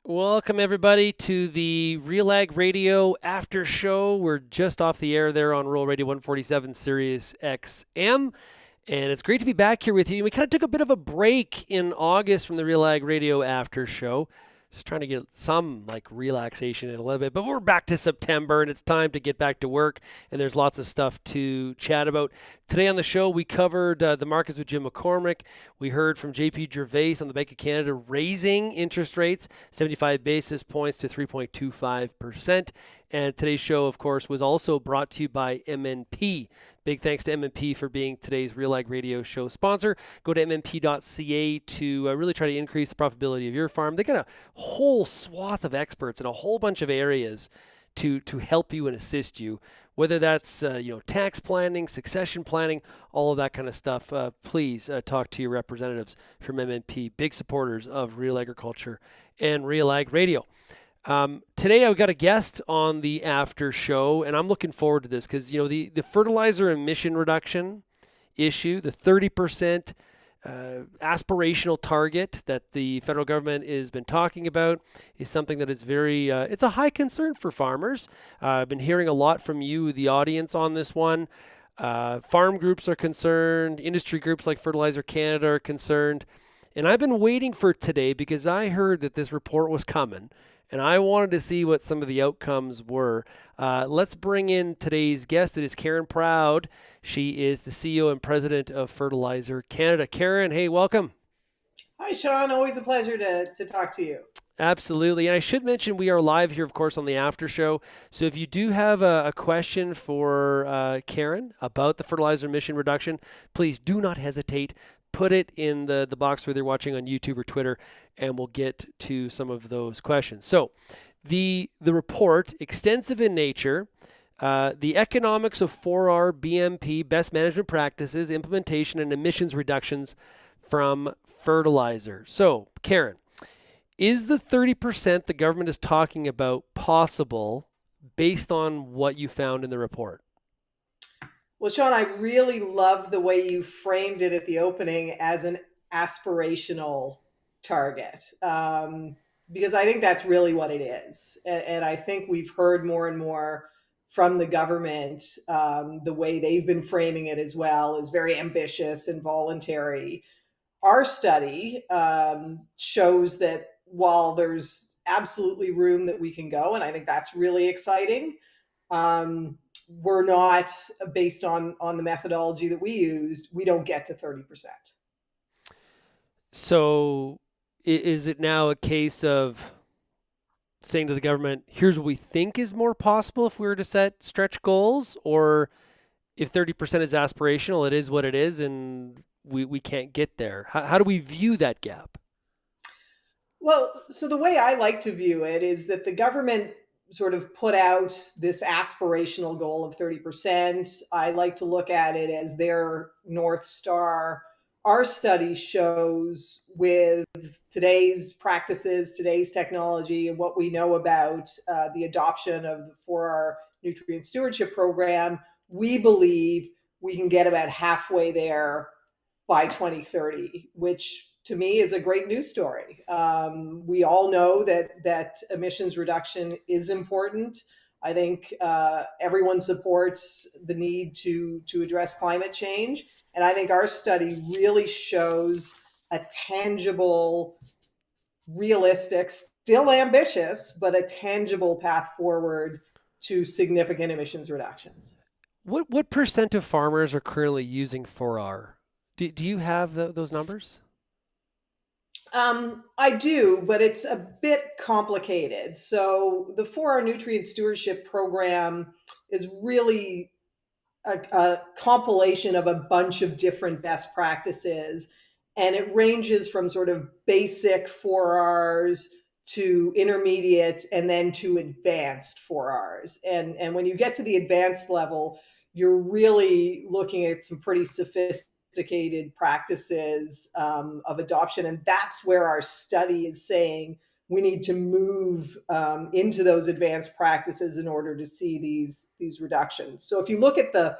Welcome, everybody, to the RealAg Radio after show. We're just off the air there on Rural Radio 147 Sirius XM. And it's great to be back here with you. We kind of took a bit of a break in August from the RealAg Radio after show. Just trying to get some relaxation in a little bit. But we're back to September and it's time to get back to work. And there's lots of stuff to chat about. Today on the show, we covered the markets with Jim McCormick. We heard from JP Gervais on the Bank of Canada raising interest rates 75 basis points to 3.25%. And today's show, of course, was also brought to you by MNP. Big thanks to MNP for being today's RealAg Radio show sponsor. Go to mnp.ca to really try to increase the profitability of your farm. They got a whole swath of experts in a whole bunch of areas to help you and assist you, whether that's tax planning, succession planning, all of that kind of stuff. Please talk to your representatives from MNP, big supporters of Real Agriculture and RealAg Radio. Today I've got a guest on the after show, and I'm looking forward to this because, the fertilizer emission reduction issue, the 30% aspirational target that the federal government has been talking about is something that is very, it's a high concern for farmers. I've been hearing a lot from you, the audience, on this one. Farm groups are concerned, industry groups like Fertilizer Canada are concerned, and I've been waiting for today because I heard that this report was coming. And I wanted to see what some of the outcomes were. Let's bring in today's guest. It is Karen Proud. She is the CEO and president of Fertilizer Canada. Karen, hey, welcome. Hi, Shaun. Always a pleasure to talk to you. Absolutely. And I should mention we are live here, of course, on the after show. So if you do have a question for Karen about the fertilizer emission reduction, please do not hesitate. Put it in the box whether you're watching on YouTube or Twitter, and we'll get to some of those questions. So the report, extensive in nature, the economics of 4R BMP, best management practices, implementation, and emissions reductions from fertilizer. So, Karen, is the 30% the government is talking about possible based on what you found in the report? Well, Shaun, I really love the way you framed it at the opening as an aspirational target, because I think that's really what it is. And I think we've heard more and more from the government, the way they've been framing it as well is very ambitious and voluntary. Our study shows that while there's absolutely room that we can go, and I think that's really exciting, we're not, based on the methodology that we used, we don't get to 30%. So is it now a case of saying to the government, here's what we think is more possible if we were to set stretch goals? Or if 30% is aspirational, it is what it is, and we can't get there? How do we view that gap? Well, so the way I like to view it is that the government sort of put out this aspirational goal of 30%. I like to look at it as their North Star. Our study shows with today's practices, today's technology, and what we know about the adoption of the 4R nutrient stewardship program, we believe we can get about halfway there by 2030, which to me is a great news story. We all know that emissions reduction is important. I think everyone supports the need to address climate change. And I think our study really shows a tangible, realistic, still ambitious, but a tangible path forward to significant emissions reductions. What percent of farmers are currently using 4R? Do you have those numbers? I do, but it's a bit complicated. So the 4R nutrient stewardship program is really a compilation of a bunch of different best practices, and it ranges from sort of basic 4Rs to intermediate and then to advanced 4Rs. And when you get to the advanced level, you're really looking at some pretty sophisticated practices of adoption. And that's where our study is saying we need to move into those advanced practices in order to see these reductions. So if you look at the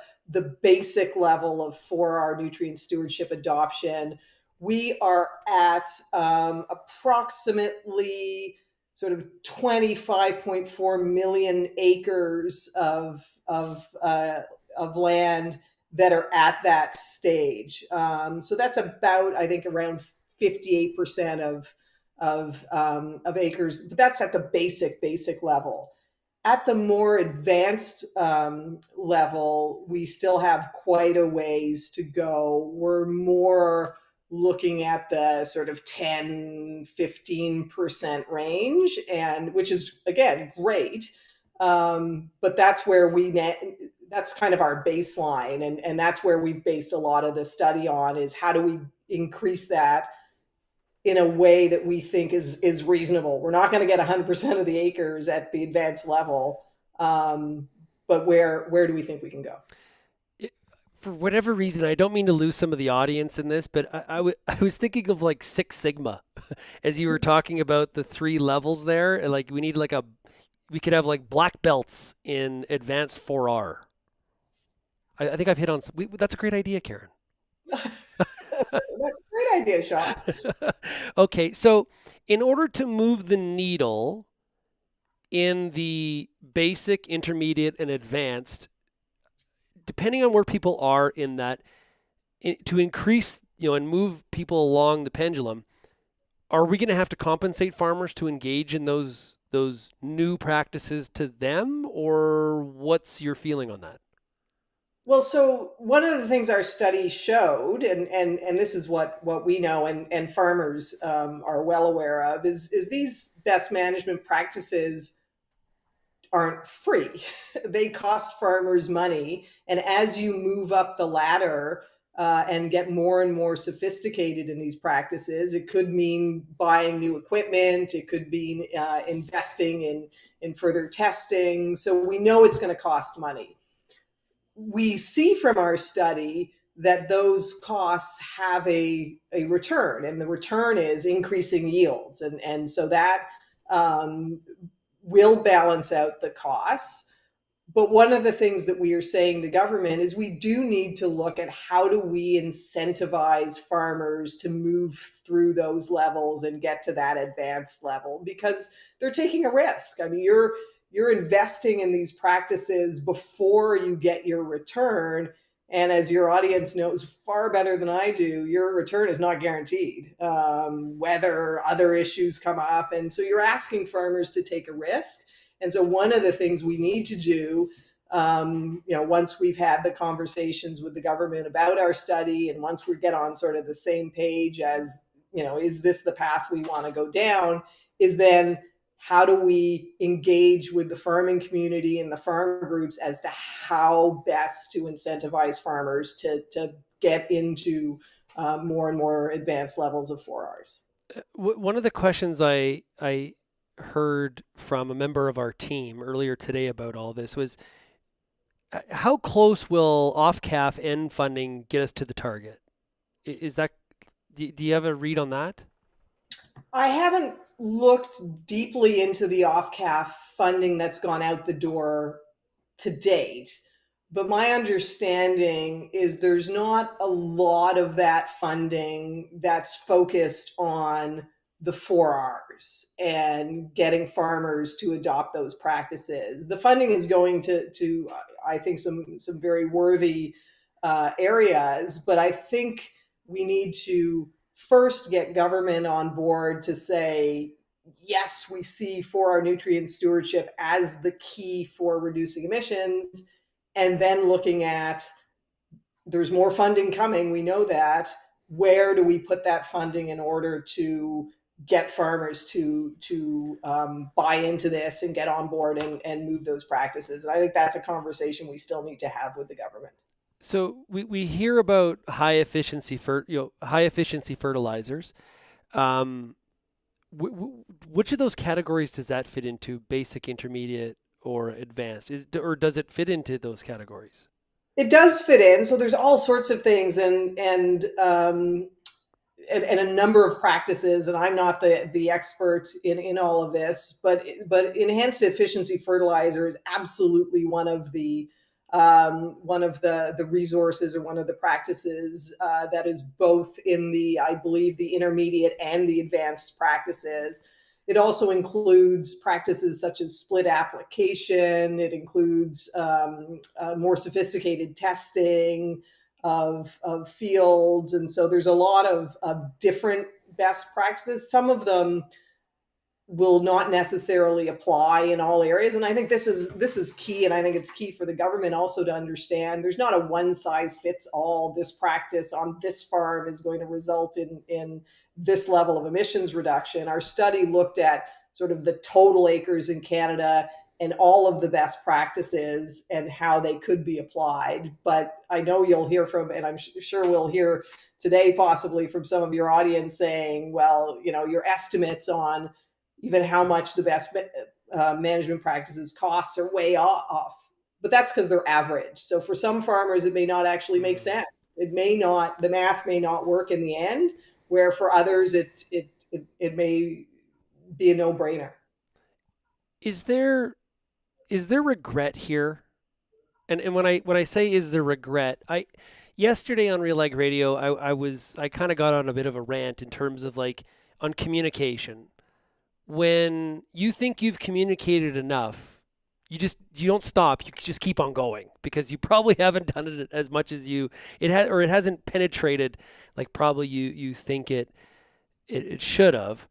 basic level of 4R nutrient stewardship adoption, we are at approximately sort of 25.4 million acres of land that are at that stage. So that's about, I think, around 58% of acres. But that's at the basic level. At the more advanced level, we still have quite a ways to go. We're more looking at the sort of 10-15% range, and which is, again, great. But that's where that's kind of our baseline. And that's where we've based a lot of the study on, is how do we increase that in a way that we think is reasonable. We're not going to get 100% of the acres at the advanced level, but where do we think we can go? For whatever reason, I don't mean to lose some of the audience in this, but I was thinking of like Six Sigma as you were talking about the 3 levels there. Like we could have like black belts in advanced 4R. I think I've hit on some. That's a great idea, Karen. That's a great idea, Shaun. Okay, so in order to move the needle in the basic, intermediate, and advanced, depending on where people are in that, to increase, and move people along the pendulum, are we going to have to compensate farmers to engage in those new practices to them, or what's your feeling on that? Well, so one of the things our study showed, and this is what we know and farmers are well aware of, is these best management practices aren't free. They cost farmers money. And as you move up the ladder and get more and more sophisticated in these practices, it could mean buying new equipment. It could mean investing in further testing. So we know it's going to cost money. We see from our study that those costs have a return, and the return is increasing yields. And so that will balance out the costs. But one of the things that we are saying to government is we do need to look at how do we incentivize farmers to move through those levels and get to that advanced level, because they're taking a risk. I mean, you're investing in these practices before you get your return. And as your audience knows far better than I do, your return is not guaranteed, whether other issues come up. And so you're asking farmers to take a risk. And so one of the things we need to do, once we've had the conversations with the government about our study, and once we get on sort of the same page as, is this the path we want to go down, is then how do we engage with the farming community and the farm groups as to how best to incentivize farmers to get into more and more advanced levels of 4Rs. One of the questions I heard from a member of our team earlier today about all this was, how close will off-calf end funding get us to the target? Is that, do you have a read on that? I haven't looked deeply into the off-calf funding that's gone out the door to date, but my understanding is there's not a lot of that funding that's focused on the 4Rs and getting farmers to adopt those practices. The funding is going to I think, some very worthy areas, but I think we need to first get government on board to say, yes, we see 4R nutrient stewardship as the key for reducing emissions, and then looking at, there's more funding coming, we know that, where do we put that funding in order to get farmers to buy into this and get on board and move those practices. And I think that's a conversation we still need to have with the government. So we hear about high efficiency fertilizers. Which of those categories does that fit into? Basic, intermediate, or advanced? Or does it fit into those categories? It does fit in. So there's all sorts of things and a number of practices, and I'm not the expert in all of this, but enhanced efficiency fertilizer is absolutely one of the resources, or one of the practices that is both in the, I believe, the intermediate and the advanced practices. It also includes practices such as split application. It includes more sophisticated testing of fields. And so there's a lot of different best practices. Some of them will not necessarily apply in all areas. And I think this is key. And I think it's key for the government also to understand there's not a one size fits all. This practice on this farm is going to result in this level of emissions reduction. Our study looked at sort of the total acres in Canada and all of the best practices and how they could be applied. But I know you'll hear from, and I'm sure we'll hear today possibly from some of your audience saying, well, your estimates on even how much the best management practices costs are way off. But that's because they're average. So for some farmers, it may not actually make sense. The math may not work in the end, where for others, it may be a no-brainer. Is there regret here? And when I say is there regret, yesterday on RealAg Radio, I kind of got on a bit of a rant in terms of on communication. When you think you've communicated enough, you don't stop. You just keep on going because you probably haven't done it as much as it hasn't penetrated like probably you think it should have.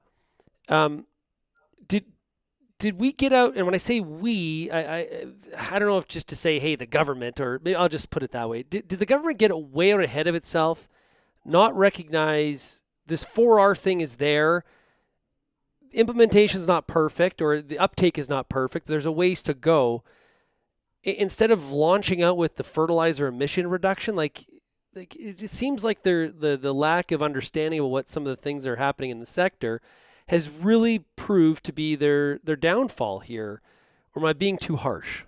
Did we get out? And when I say we, I don't know if just to say, hey, the government, or maybe I'll just put it that way. Did the government get way out ahead of itself, not recognize this 4R thing is there? Implementation is not perfect, or the uptake is not perfect. There's a ways to go. Instead of launching out with the fertilizer emission reduction, it seems like the lack of understanding of what some of the things that are happening in the sector has really proved to be their downfall here. Or am I being too harsh?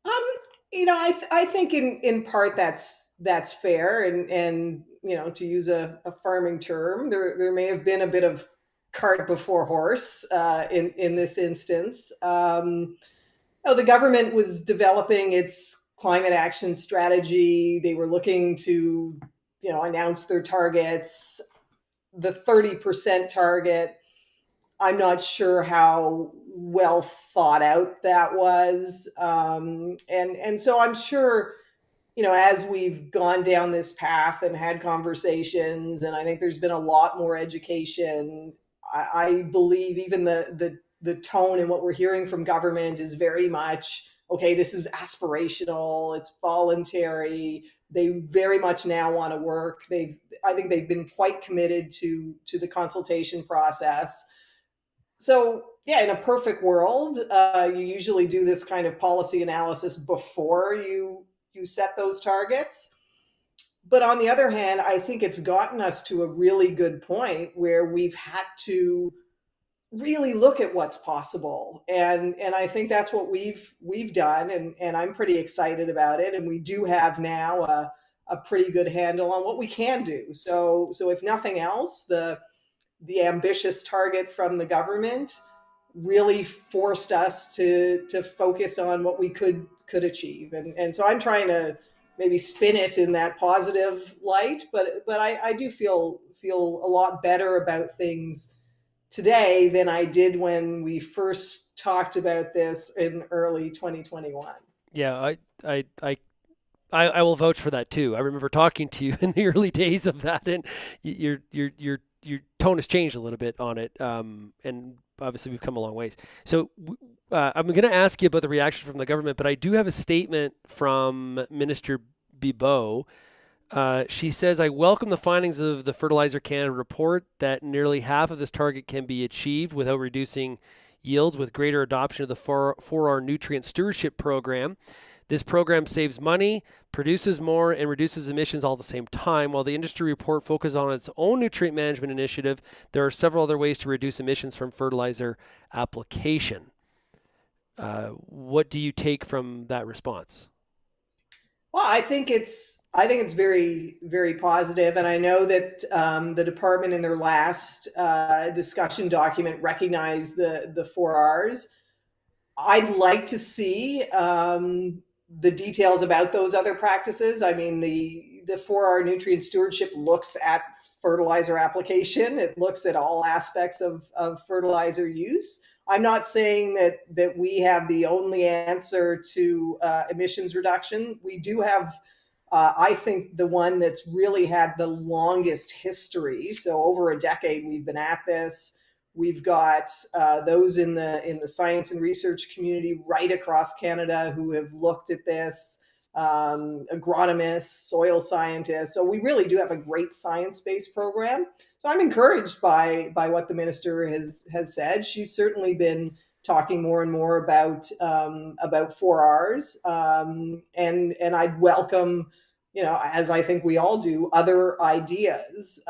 I think in part that's fair, and to use a farming term, there may have been a bit of cart before horse in this instance. The government was developing its climate action strategy. They were looking to, announce their targets. The 30% target, I'm not sure how well thought out that was. And so I'm sure, as we've gone down this path and had conversations, and I think there's been a lot more education, I believe even the tone and what we're hearing from government is very much, okay, this is aspirational, it's voluntary. They very much now want to work. I think they've been quite committed to the consultation process. So yeah, in a perfect world, you usually do this kind of policy analysis before you set those targets. But on the other hand, I think it's gotten us to a really good point where we've had to really look at what's possible. And I think that's what we've done. And I'm pretty excited about it. And we do have now a pretty good handle on what we can do. So if nothing else, the ambitious target from the government really forced us to focus on what we could achieve. And so I'm trying to maybe spin it in that positive light, but I do feel a lot better about things today than I did when we first talked about this in early 2021. Yeah, I will vouch for that too. I remember talking to you in the early days of that, and your tone has changed a little bit on it, and obviously we've come a long ways. So I'm going to ask you about the reaction from the government, but I do have a statement from Minister Bibeau. She says, I welcome the findings of the Fertilizer Canada report that nearly half of this target can be achieved without reducing yields with greater adoption of the 4R nutrient stewardship program. This program saves money, produces more, and reduces emissions all at the same time. While the industry report focuses on its own nutrient management initiative, there are several other ways to reduce emissions from fertilizer application. What do you take from that response? Well, I think it's very, very positive, and I know that the department in their last discussion document recognized the 4Rs. I'd like to see the details about those other practices. I mean, the 4R nutrient stewardship looks at fertilizer application. It looks at all aspects of fertilizer use. I'm not saying that we have the only answer to emissions reduction. We do have, I think, the one that's really had the longest history. So over a decade, we've been at this. We've got those in the science and research community right across Canada who have looked at this, agronomists, soil scientists. So we really do have a great science-based program. So I'm encouraged by what the minister has said. She's certainly been talking more and more about 4Rs, and I'd welcome, as I think we all do, other ideas,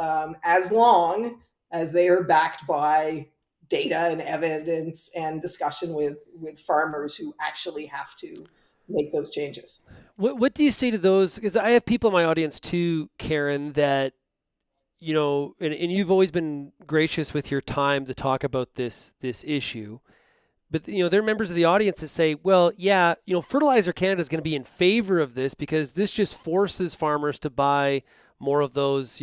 as long as they are backed by data and evidence and discussion with farmers who actually have to make those changes. What do you say to those? Because I have people in my audience too, Karen, that, and you've always been gracious with your time to talk about this issue. But, there are members of the audience that say, well, yeah, Fertilizer Canada is going to be in favor of this because this just forces farmers to buy more of those,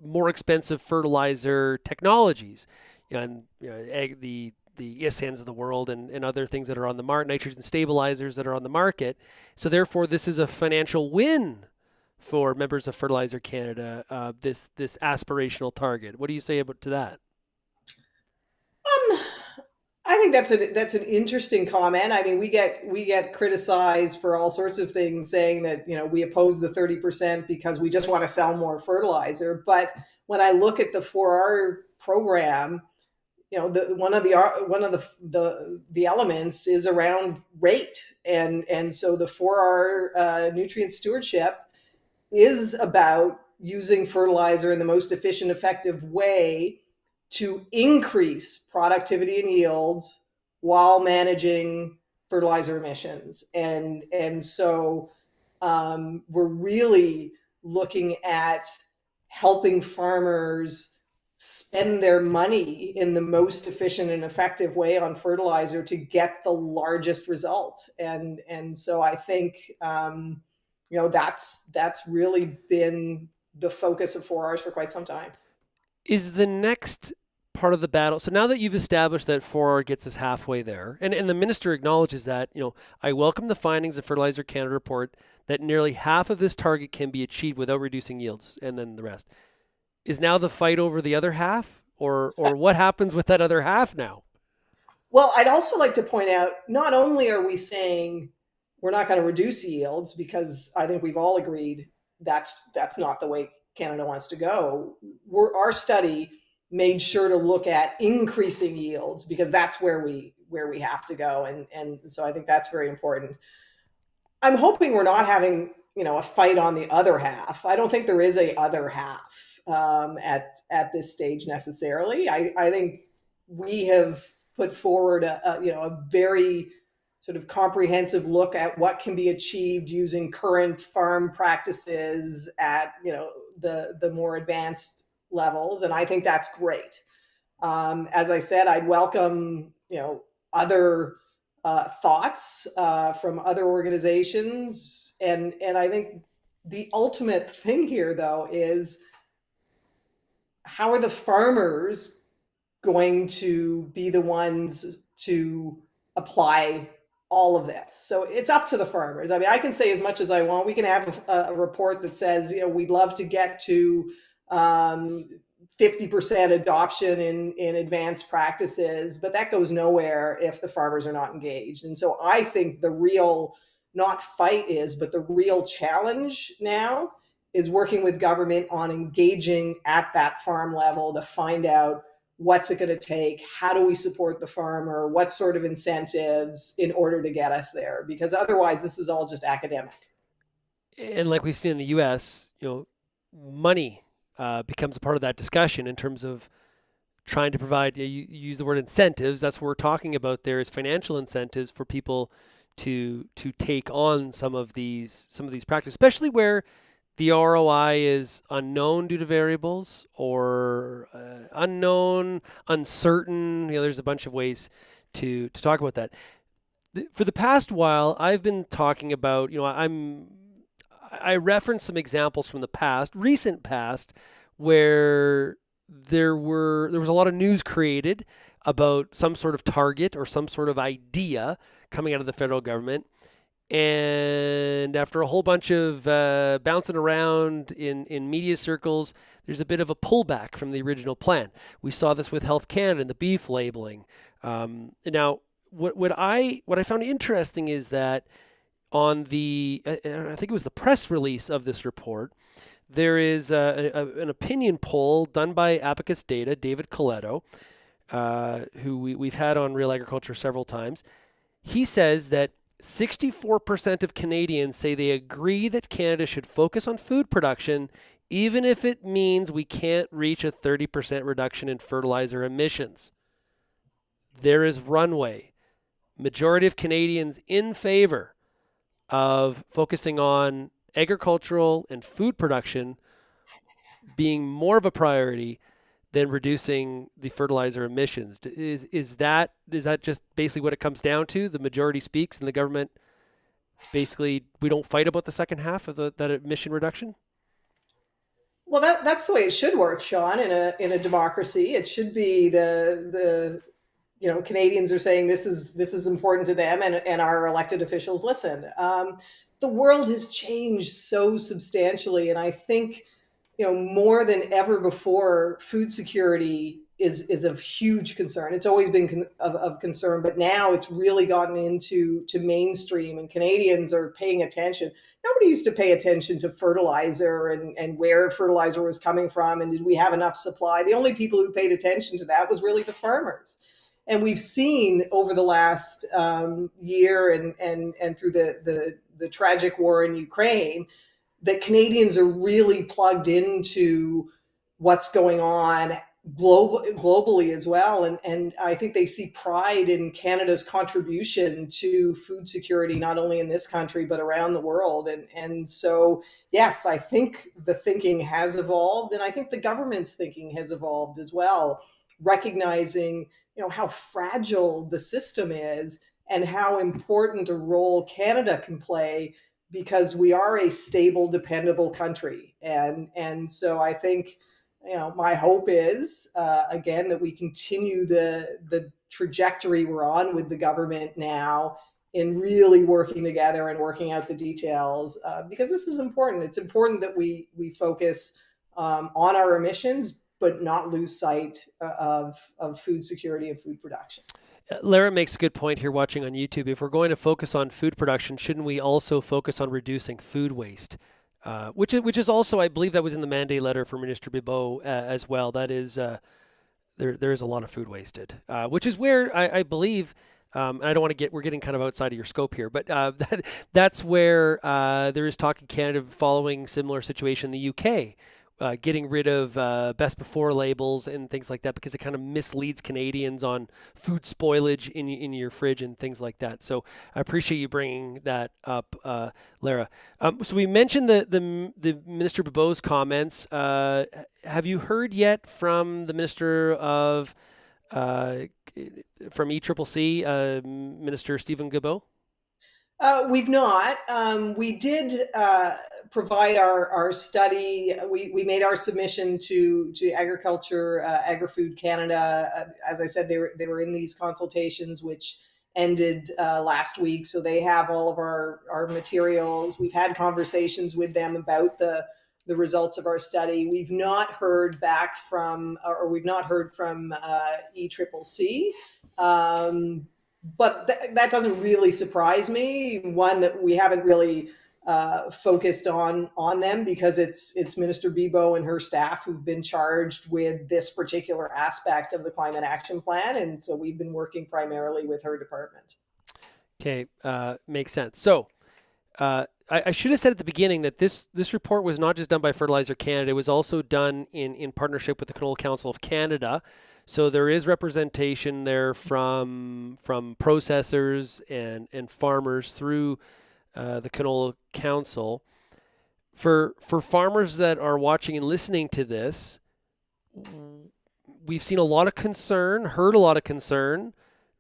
more expensive fertilizer technologies, and the ISANs of the world and other things that are on the market, nitrogen stabilizers that are on the market. So therefore, this is a financial win for members of Fertilizer Canada, this aspirational target. What do you say to that? I think that's an interesting comment. I mean, we get criticized for all sorts of things, saying that we oppose the 30% because we just want to sell more fertilizer. But when I look at the 4R program, one of the elements is around rate, and so the 4R nutrient stewardship is about using fertilizer in the most efficient, effective way to increase productivity and yields while managing fertilizer emissions. And so we're really looking at helping farmers spend their money in the most efficient and effective way on fertilizer to get the largest result. And so I think that's really been the focus of 4Rs for quite some time. Is the next part of the battle, so now that you've established that 4R gets us halfway there, and the minister acknowledges that, I welcome the findings of Fertilizer Canada report that nearly half of this target can be achieved without reducing yields, and then the rest. Is now the fight over the other half, or what happens with that other half now? Well, I'd also like to point out, not only are we saying we're not going to reduce yields, because I think we've all agreed that's not the way Canada wants to go. Our study made sure to look at increasing yields because that's where we have to go, and so I think that's very important. I'm hoping we're not having a fight on the other half. I don't think there is a other half at this stage necessarily. I think we have put forward a very sort of comprehensive look at what can be achieved using current farm practices at the more advanced levels, and I think that's great. As I said, I'd welcome other thoughts from other organizations, and I think the ultimate thing here, though, is how are the farmers going to be the ones to apply all of this? So it's up to the farmers. I mean, I can say as much as I want. We can have a report that says, we'd love to get to 50% adoption in advanced practices, but that goes nowhere if the farmers are not engaged. And so I think the real, not fight but the real challenge now is working with government on engaging at that farm level to find out what's it going to take, how do we support the farmer, what sort of incentives in order to get us there, because otherwise this is all just academic. And like we've seen in the U.S., money becomes a part of that discussion in terms of trying to provide, you use the word incentives, that's what we're talking about there, is financial incentives for people to take on some of these practices, especially where the ROI is unknown due to variables or unknown, uncertain. There's a bunch of ways to talk about that. For the past while, I've been talking about, I referenced some examples from the past, recent past, where there was a lot of news created about some sort of target or some sort of idea coming out of the federal government. And after a whole bunch of bouncing around in media circles, there's a bit of a pullback from the original plan. We saw this with Health Canada and the beef labeling. Now, what I found interesting is that on the, I think it was the press release of this report, there is an opinion poll done by Abacus Data, David Coletto, who we've had on Real Agriculture several times. He says that 64% of Canadians say they agree that Canada should focus on food production, even if it means we can't reach a 30% reduction in fertilizer emissions. There is runway. Majority of Canadians in favor of focusing on agricultural and food production being more of a priority than reducing the fertilizer emissions. Is that just basically what it comes down to? The majority speaks and the government basically, we don't fight about the second half of that emission reduction? Well, that's the way it should work, Shaun. In a democracy, it should be the Canadians are saying this is important to them, and our elected officials listen. The world has changed so substantially, and I think more than ever before, food security is of huge concern. It's always been of concern, but now it's really gotten into mainstream, and Canadians are paying attention. Nobody used to pay attention to fertilizer and where fertilizer was coming from and did we have enough supply. The only people who paid attention to that was really the farmers. And we've seen over the last year and through the tragic war in Ukraine that Canadians are really plugged into what's going on globally as well. And I think they see pride in Canada's contribution to food security, not only in this country, but around the world. And so, yes, I think the thinking has evolved, and I think the government's thinking has evolved as well, recognizing how fragile the system is and how important a role Canada can play, because we are a stable, dependable country. And so I think, my hope is, again, that we continue the trajectory we're on with the government now in really working together and working out the details, because this is important. It's important that we focus on our emissions, but not lose sight of food security and food production. Lara makes a good point here watching on YouTube. If we're going to focus on food production, shouldn't we also focus on reducing food waste? Which is also, I believe that was in the mandate letter for Minister Bibeau as well. That is, there is a lot of food wasted, which is where I believe, and I don't want to we're getting kind of outside of your scope here, but that's where there is talk in Canada following similar situation in the UK. Getting rid of best before labels and things like that, because it kind of misleads Canadians on food spoilage in your fridge and things like that. So I appreciate you bringing that up, Lara. So we mentioned the Minister Bibeau's comments. Have you heard yet from the Minister of from ECCC, Minister Stephen Guilbeault? We've not. We did provide our study. We made our submission to Agriculture, Agri-Food Canada. As I said, they were in these consultations, which ended last week. So they have all of our materials. We've had conversations with them about the results of our study. We've not heard back from, or we've not heard from ECCC. But that doesn't really surprise me. One, that we haven't really focused on them, because it's Minister Bibeau and her staff who've been charged with this particular aspect of the Climate Action Plan. And so we've been working primarily with her department. Okay, makes sense. So I should have said at the beginning that this report was not just done by Fertilizer Canada. It was also done in partnership with the Canola Council of Canada. So there is representation there from processors and farmers through the Canola Council. For farmers that are watching and listening to this, we've seen a lot of concern, heard a lot of concern.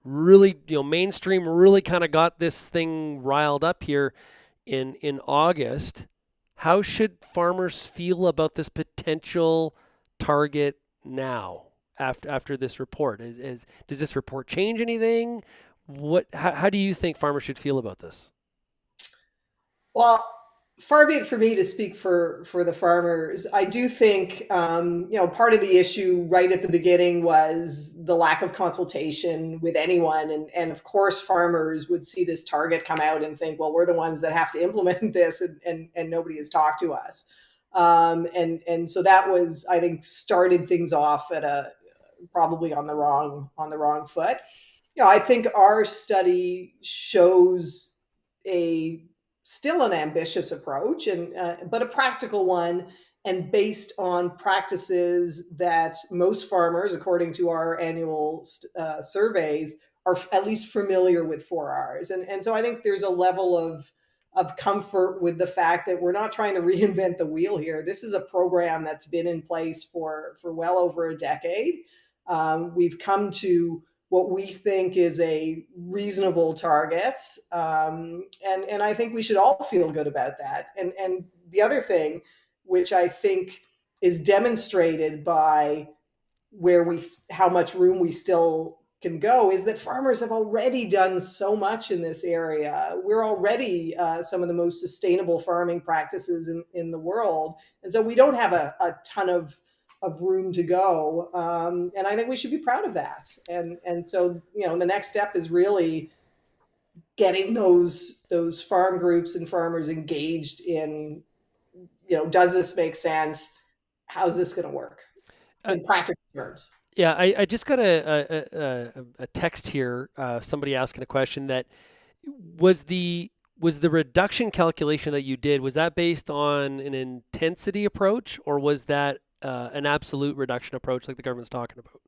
Really, mainstream really kind of got this thing riled up here in August. How should farmers feel about this potential target now after this report? Does this report change anything? How do you think farmers should feel about this? Well, far be it for me to speak for the farmers. I do think part of the issue right at the beginning was the lack of consultation with anyone, and of course farmers would see this target come out and think, well, we're the ones that have to implement this, and nobody has talked to us, and so that was, I think, started things off at a probably on the wrong foot. I think our study shows a still an ambitious approach, and but a practical one, and based on practices that most farmers, according to our annual surveys, are at least familiar with 4Rs. And so I think there's a level of comfort with the fact that we're not trying to reinvent the wheel here. This is a program that's been in place for well over a decade. We've come to what we think is a reasonable target. And I think we should all feel good about that. And the other thing, which I think is demonstrated by how much room we still can go, is that farmers have already done so much in this area. We're already some of the most sustainable farming practices in the world. And so we don't have a ton of room to go. And I think we should be proud of that. And so, the next step is really getting those farm groups and farmers engaged in, does this make sense? How's this going to work in practical terms? Yeah, I just got a text here, somebody asking a question that was the reduction calculation that you did, was that based on an intensity approach, or was that an absolute reduction approach like the government's talking about?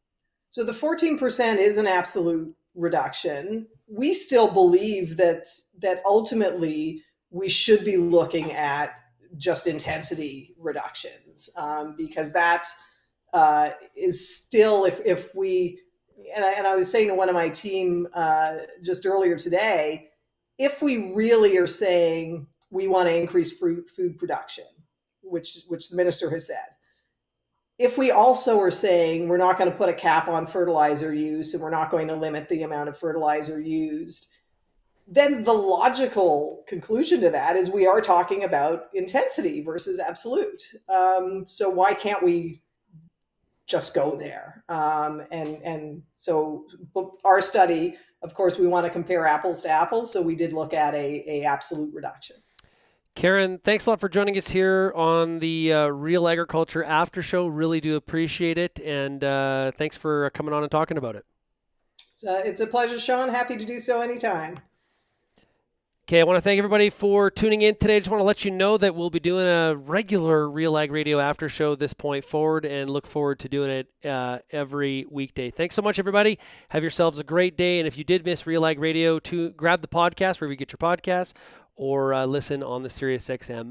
So the 14% is an absolute reduction. We still believe that ultimately we should be looking at just intensity reductions, because that is still, if we, and I was saying to one of my team just earlier today, if we really are saying we want to increase food production, which the minister has said, if we also are saying we're not going to put a cap on fertilizer use and we're not going to limit the amount of fertilizer used, then the logical conclusion to that is we are talking about intensity versus absolute. So why can't we just go there? And so our study, of course, we want to compare apples to apples. So we did look at a absolute reduction. Karen, thanks a lot for joining us here on the Real Agriculture After Show. Really do appreciate it. And thanks for coming on and talking about it. It's a pleasure, Shaun. Happy to do so anytime. Okay, I want to thank everybody for tuning in today. I just want to let you know that we'll be doing a regular RealAg Radio After Show this point forward, and look forward to doing it every weekday. Thanks so much, everybody. Have yourselves a great day. And if you did miss RealAg Radio, grab the podcast wherever you get your podcasts, or listen on the SiriusXM